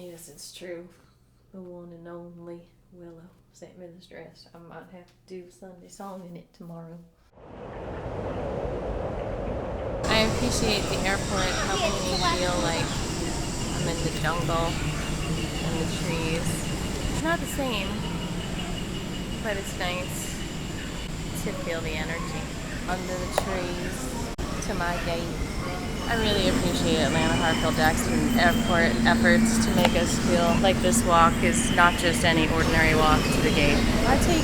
Yes, it's true. The one and only Willow sent me this dress. I might have to do a Sunday song in it tomorrow. I appreciate the airport helping me feel like I'm in the jungle and the trees. It's not the same, but it's nice to feel the energy under the trees to my gate. I really appreciate Atlanta Hartsfield Jackson Airport efforts to make us feel like this walk is not just any ordinary walk to the gate. I take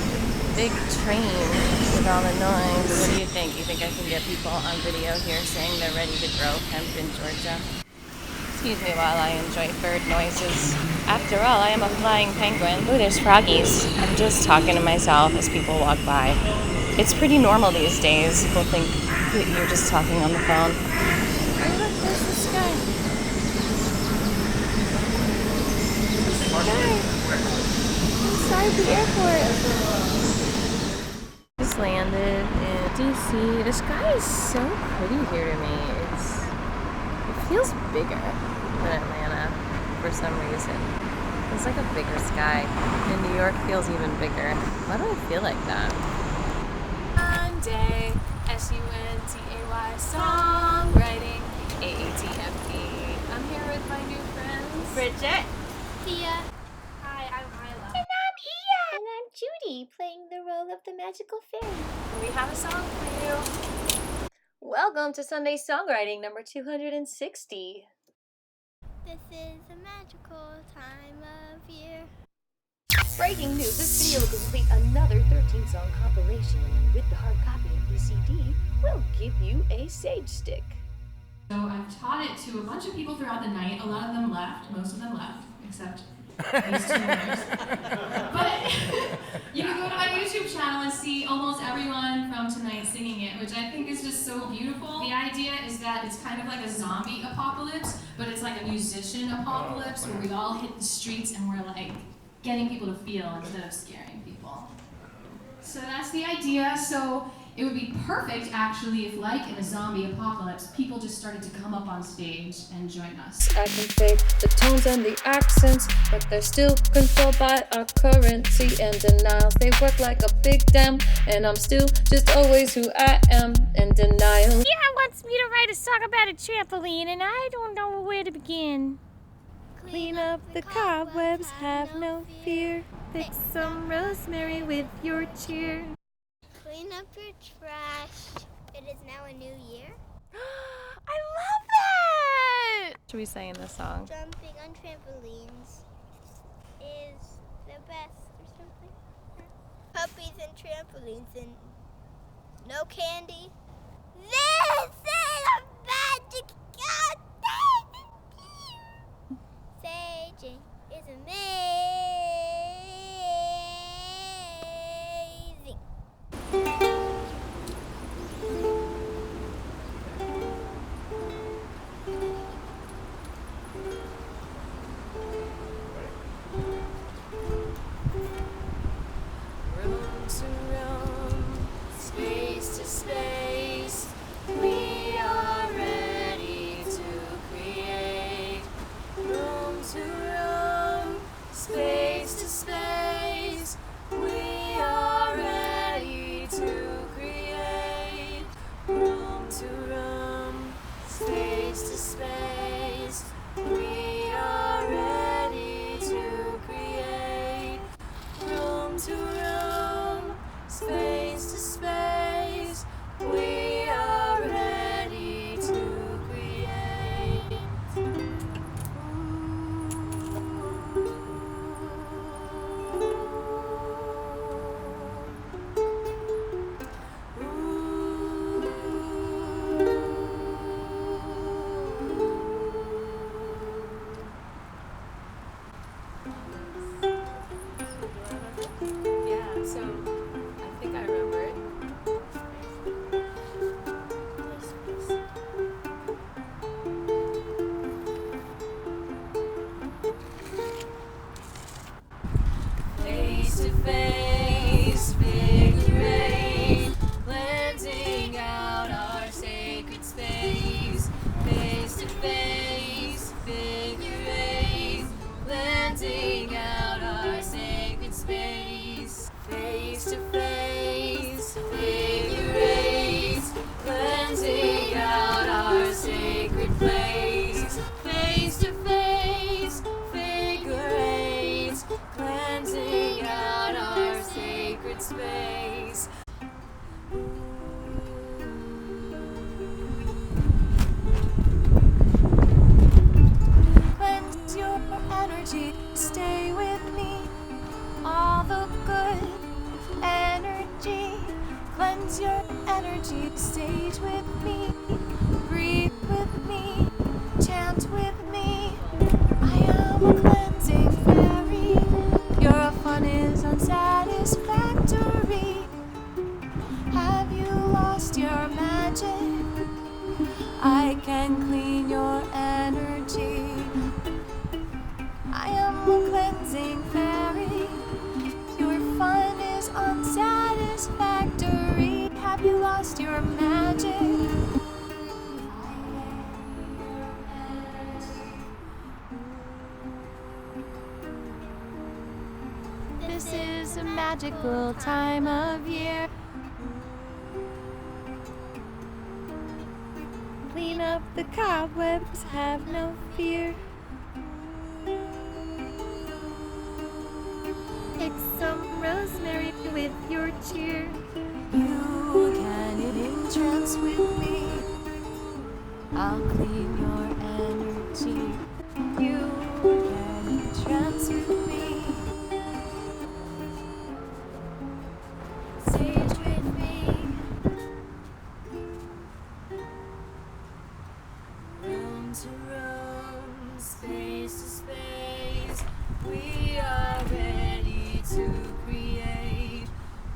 big train with all the noise. What do you think? You think I can get people on video here saying they're ready to grow hemp in Georgia? Excuse me while I enjoy bird noises. After all, I am a flying penguin. Ooh, there's froggies. I'm just talking to myself as people walk by. It's pretty normal these days. People think that you're just talking on the phone. Oh, look, there's the sky. Inside the airport. Just landed in DC. The sky is so pretty here to me. It feels bigger than Atlanta for some reason. It's like a bigger sky. And New York feels even bigger. Why do I feel like that? Monday, SUNTAY, Songwriting, AATFP. I'm here with my new friends, Bridget, Tia. Hi, I'm Isla. And I'm Ia. And I'm Judy, playing the role of the magical fairy. and we have a song for you. Welcome to Sunday Songwriting number 260. This is a magical time of year. Breaking news, this video will complete another 13-song compilation, and with the hard copy of the CD, we'll give you a sage stick. So I've taught it to a bunch of people throughout the night. A lot of them left, most of them left, except these two members. But you can go to my YouTube channel and see almost everyone from tonight singing it, which I think is just so beautiful. The idea is that it's kind of like a zombie apocalypse, but it's like a musician apocalypse where we all hit the streets and we're like getting people to feel instead of scaring people. So that's the idea. So it would be perfect, actually, if, like in a zombie apocalypse, people just started to come up on stage and join us. I can fake the tones and the accents, but they're still controlled by our currency and denials. They work like a big dam, and I'm still just always who I am in denial. Ia wants me to write a song about a trampoline, and I don't know where to begin. Clean up the cobwebs, have no fear. Fix some rosemary with your cheer. Clean up your trash. It is now a new year. I love that! What should we say in this song? Jumping on trampolines is the best or something. Puppies and trampolines and no candy. This is a magic god. Saging is amazing. Room to room, space to space, we are ready to create. Room to room, space to space, we are ready to create. Room to room, space to space, we are ready to create. Room to room, space to space, we are ready to create. Yeah, so I think I remember it. Face to face, figure eight, cleansing out our sacred space. Face to face, figure eight, energy, stay with me. All the good energy, cleanse your energy. Sage with me, breathe with me, chant with me. I am a cleansing fairy. Your fun is unsatisfactory. Have you lost your magic? I can clean your energy. I am a cleansing fairy. Your fun is unsatisfactory. Have you lost your magic? This is a magical time of year. Clean up the cobwebs, have no fear. Pick some rosemary with your cheer. You can entrance with me. I'll clean your energy. You can entrance with me. Sage with me. Room to room, space to space, we are ready to create.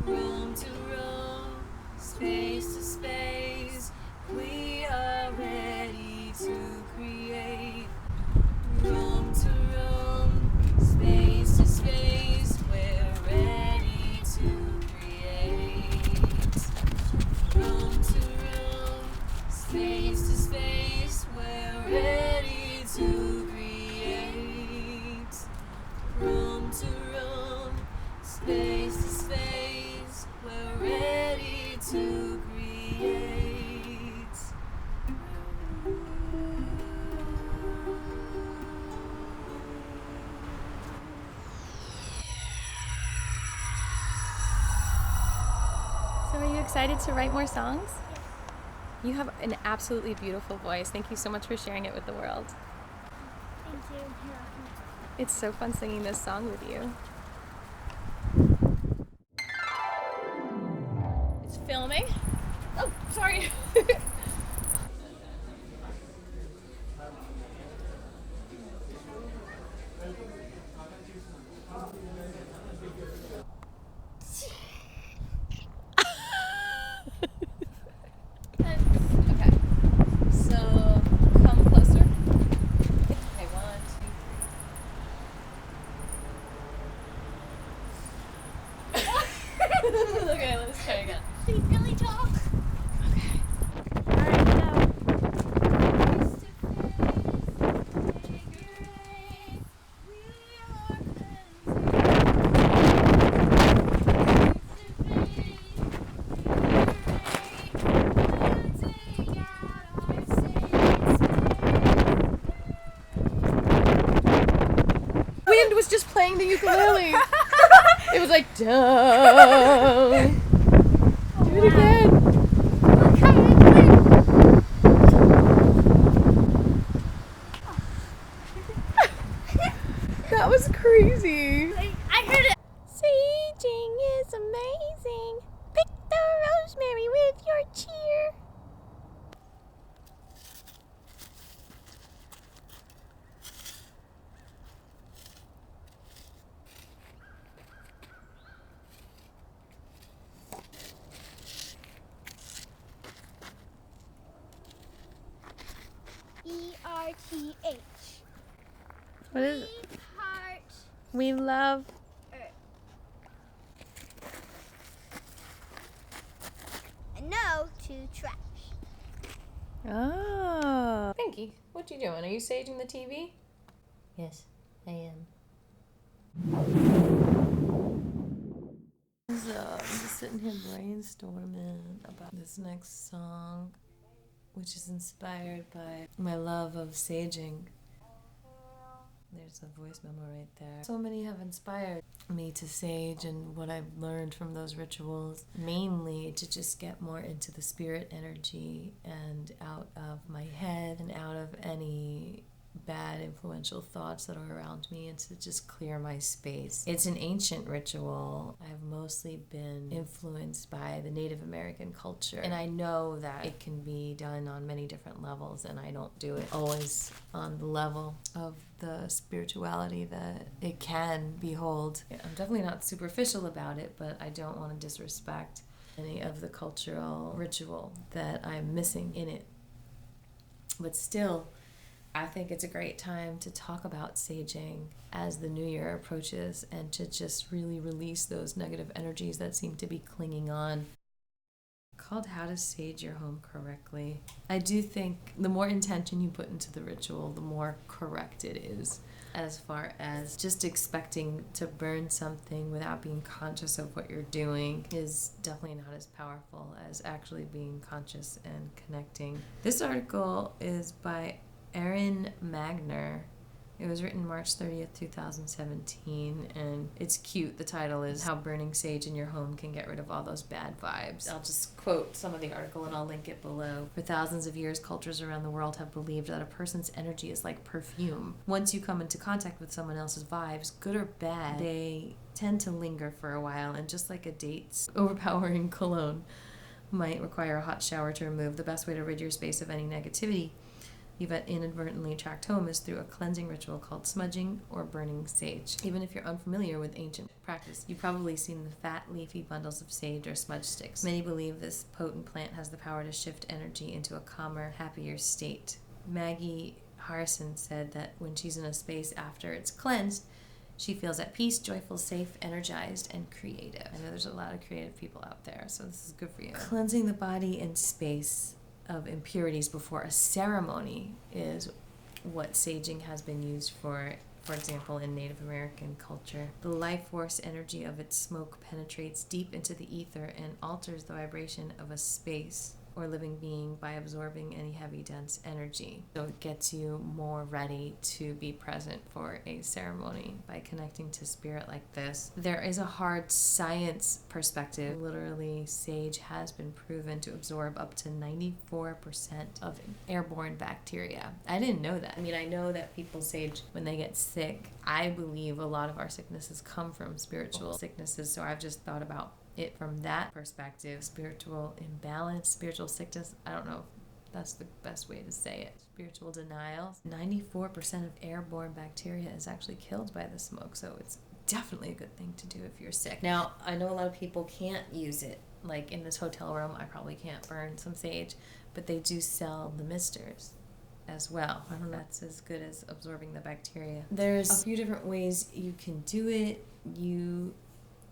Room to room, space to space, we are ready to create. Room to room, space to space, we're ready to create. Room to room, space to space, we're ready to create. Room to room, space to space, we're ready to create. So are you excited to write more songs? You have an absolutely beautiful voice. Thank you so much for sharing it with the world. Thank you. You're welcome. It's so fun singing this song with you. It's filming. Oh, sorry. Okay. So come closer. Okay, 1, 2, 3. Okay, let's try again. They really talk. Okay. Alright, go. Wind was just playing the ukulele. It was like, duh. Do it again. That was crazy. I heard it. Saging is amazing. Pick the rosemary with your cheer. ERTH. What is it? Heart. We love. And no to trash. Oh. Pinky, what you doing? Are you saging the TV? Yes, I am. So I'm just sitting here brainstorming about this next song, which is inspired by my love of saging. There's a voice memo right there. So many have inspired me to sage and what I've learned from those rituals, mainly to just get more into the spirit energy and out of my head and out of any bad influential thoughts that are around me and to just clear my space. It's an ancient ritual. I've mostly been influenced by the Native American culture, and I know that it can be done on many different levels, and I don't do it always on the level of the spirituality that it can behold. I'm definitely not superficial about it, but I don't want to disrespect any of the cultural ritual that I'm missing in it. But still, I think it's a great time to talk about saging as the new year approaches and to just really release those negative energies that seem to be clinging on. Called How to Sage Your Home Correctly. I do think the more intention you put into the ritual, the more correct it is. As far as just expecting to burn something without being conscious of what you're doing is definitely not as powerful as actually being conscious and connecting. This article is by Erin Magner. It was written March 30th, 2017, and it's cute. The title is How Burning Sage in Your Home Can Get Rid of All Those Bad Vibes. I'll just quote some of the article and I'll link it below. For thousands of years, cultures around the world have believed that a person's energy is like perfume. Once you come into contact with someone else's vibes, good or bad, they tend to linger for a while, and just like a date's overpowering cologne might require a hot shower to remove, the best way to rid your space of any negativity you've inadvertently tracked home is through a cleansing ritual called smudging or burning sage. Even if you're unfamiliar with ancient practice, you've probably seen the fat, leafy bundles of sage or smudge sticks. Many believe this potent plant has the power to shift energy into a calmer, happier state. Maggie Harrison said that when she's in a space after it's cleansed, she feels at peace, joyful, safe, energized, and creative. I know there's a lot of creative people out there, so this is good for you. Cleansing the body and space of impurities before a ceremony is what saging has been used for example, in Native American culture. The life force energy of its smoke penetrates deep into the ether and alters the vibration of a space or living being by absorbing any heavy, dense energy. So it gets you more ready to be present for a ceremony by connecting to spirit like this. There is a hard science perspective. Literally, sage has been proven to absorb up to 94% of airborne bacteria. I didn't know that. I mean, I know that people sage when they get sick. I believe a lot of our sicknesses come from spiritual sicknesses, so I've just thought about it from that perspective. Spiritual imbalance, spiritual sickness, I don't know if that's the best way to say it. Spiritual denial. 94% of airborne bacteria is actually killed by the smoke, so it's definitely a good thing to do if you're sick. Now, I know a lot of people can't use it. Like in this hotel room, I probably can't burn some sage, but they do sell the misters as well. I don't know if that's as good as absorbing the bacteria. There's a few different ways you can do it.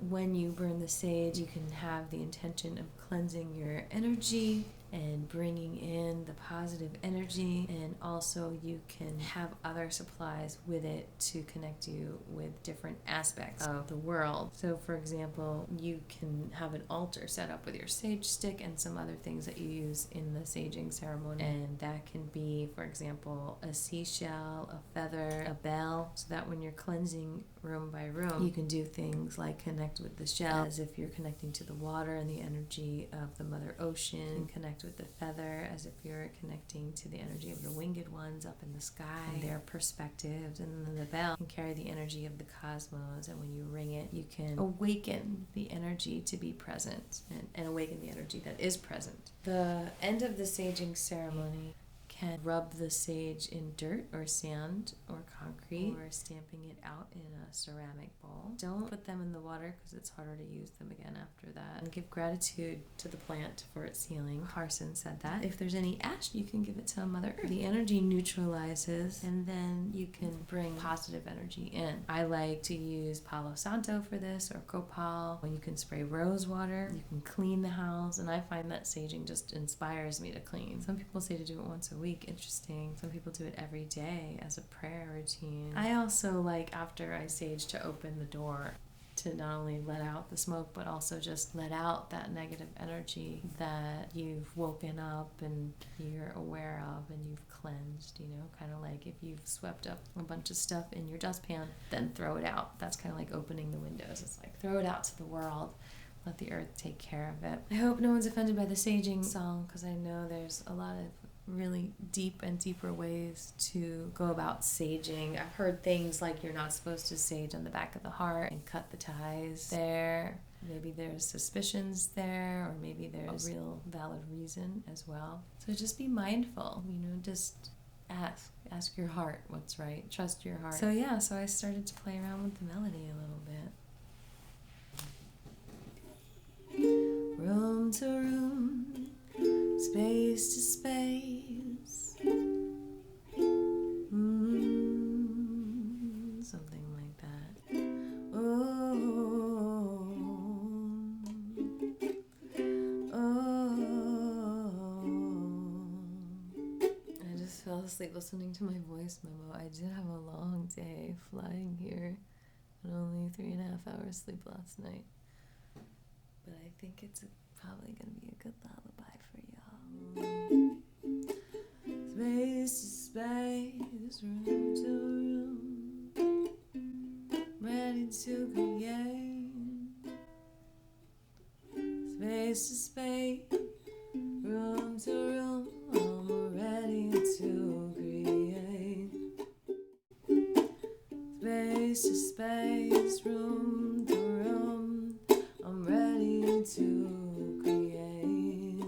When you burn the sage, you can have the intention of cleansing your energy and bringing in the positive energy, and also you can have other supplies with it to connect you with different aspects of the world. So for example, you can have an altar set up with your sage stick and some other things that you use in the saging ceremony, and that can be, for example, a seashell, a feather, a bell, so that when you're cleansing room by room, you can do things like connect with the shell as if you're connecting to the water and the energy of the Mother Ocean, and connect with the feather as if you're connecting to the energy of the winged ones up in the sky and their perspectives, and then the bell can carry the energy of the cosmos, and when you ring it, you can awaken the energy to be present and awaken the energy that is present. The end of the saging ceremony can rub the sage in dirt or sand or concrete, or stamping it out in a ceramic bowl. Don't put them in the water because it's harder to use them again after that. And give gratitude to the plant for its healing. Harson said that. If there's any ash, you can give it to Mother Earth. The energy neutralizes, and then you can bring positive energy in. I like to use Palo Santo for this, or copal. When you can spray rose water, you can clean the house, and I find that saging just inspires me to clean. Some people say to do it once a week. Interesting. Some people do it every day as a prayer routine. I also like, after I sage, to open the door to not only let out the smoke, but also just let out that negative energy that you've woken up and you're aware of and you've cleansed, kind of like if you've swept up a bunch of stuff in your dustpan, then throw it out. That's kind of like opening the windows. It's like, throw it out to the world. Let the earth take care of it. I hope no one's offended by the saging song, because I know there's a lot of really deep and deeper ways to go about saging. I've heard things like you're not supposed to sage on the back of the heart and cut the ties there. Maybe there's suspicions there, or maybe there's a real valid reason as well. So just be mindful, just ask your heart what's right, trust your heart. So yeah, so I started to play around with the melody a little bit. Room to room, space to space, something like that. I just fell asleep listening to my voice memo. I did have a long day flying here and only 3.5 hours sleep last night. But I think it's probably going to be a good lullaby for y'all. Space to space, room to room, ready to create. Space to space, room to room, I'm ready to create. Space to space, room to room, I'm ready to create.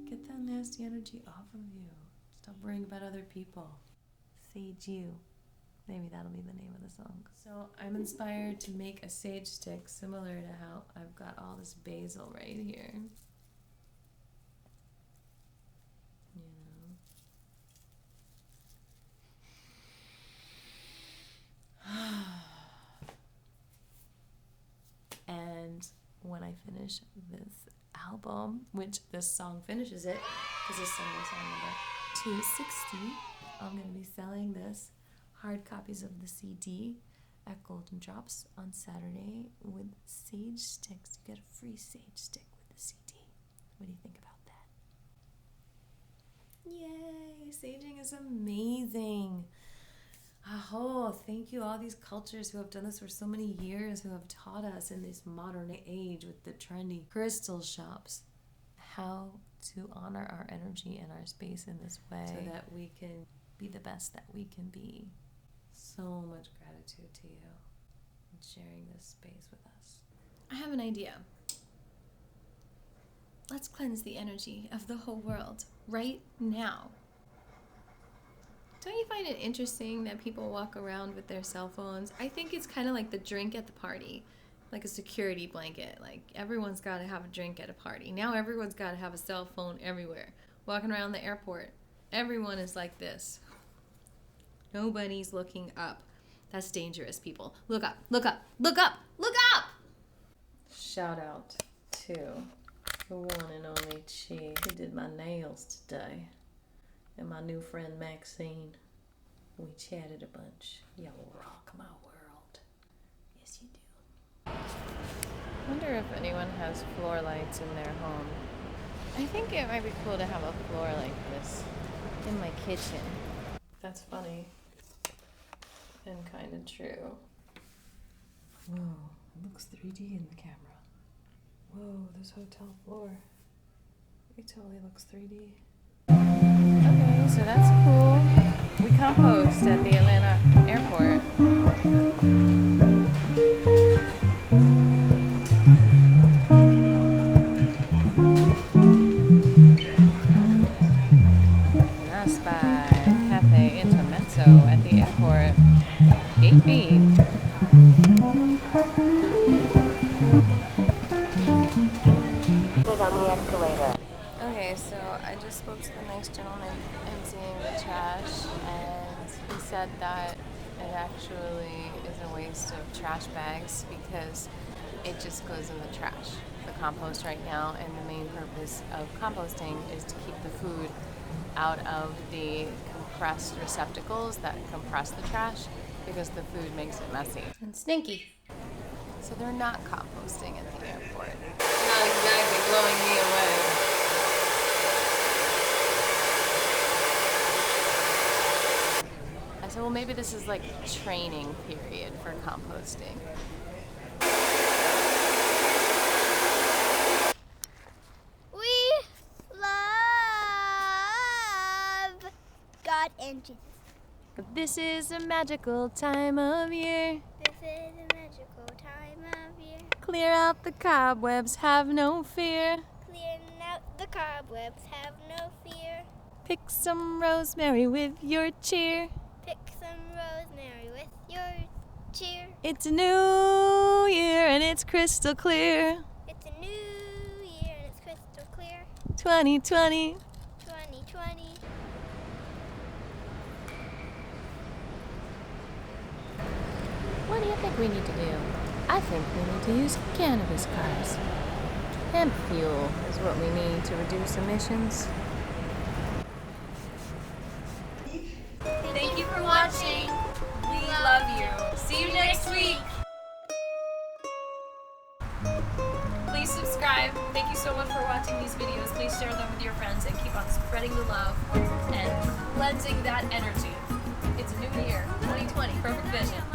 Get that nasty energy off of you. Stop worrying about other people. Sage you. Maybe that'll be the name of the song. So I'm inspired to make a sage stick similar to how I've got all this basil right here. And when I finish this album, which this song finishes it, because this song is song number 260, I'm going to be selling this hard copies of the CD at Golden Drops on Saturday with sage sticks. You get a free sage stick with the CD. What do you think about that? Yay! Saging is amazing. Oh, thank you all these cultures who have done this for so many years, who have taught us in this modern age with the trendy crystal shops how to honor our energy and our space in this way so that we can be the best that we can be. So much gratitude to you and sharing this space with us. I have an idea. Let's cleanse the energy of the whole world right now. Don't you find it interesting that people walk around with their cell phones? I think it's kind of like the drink at the party, like a security blanket. Like everyone's got to have a drink at a party. Now everyone's got to have a cell phone everywhere. Walking around the airport, everyone is like this. Nobody's looking up. That's dangerous, people. Look up, look up, look up, look up! Shout out to the one and only Chi, who did my nails today. And my new friend Maxine. We chatted a bunch. Y'all rock my world. Yes, you do. I wonder if anyone has floor lights in their home. I think it might be cool to have a floor like this in my kitchen. That's funny. And kind of true. Whoa, it looks 3D in the camera. Whoa, this hotel floor. It totally looks 3D. Okay, so that's cool. We compost at the Atlanta airport. And that's by Cafe Intermezzo at the airport. Gate B. On the escalator. Okay, so I just spoke to the nice gentleman emptying the trash, and he said that it actually is a waste of trash bags because it just goes in the trash, the compost right now, and the main purpose of composting is to keep the food out of the compressed receptacles that compress the trash because the food makes it messy And stinky. So they're not composting at the airport. Not exactly blowing me away. I said, well, maybe this is like training period for composting. We fly. Jesus. This is a magical time of year. This is a magical time of year. Clear out the cobwebs, have no fear. Clearing out the cobwebs, have no fear. Pick some rosemary with your cheer. Pick some rosemary with your cheer. It's a new year and it's crystal clear. It's a new year and it's crystal clear. 2020. 2020. What do you think we need to do? I think we need to use cannabis cars. Hemp fuel is what we need to reduce emissions. Thank you for watching. We love you. See you next week. Please subscribe. Thank you so much for watching these videos. Please share them with your friends and keep on spreading the love and cleansing that energy. It's a new year, 2020, perfect vision.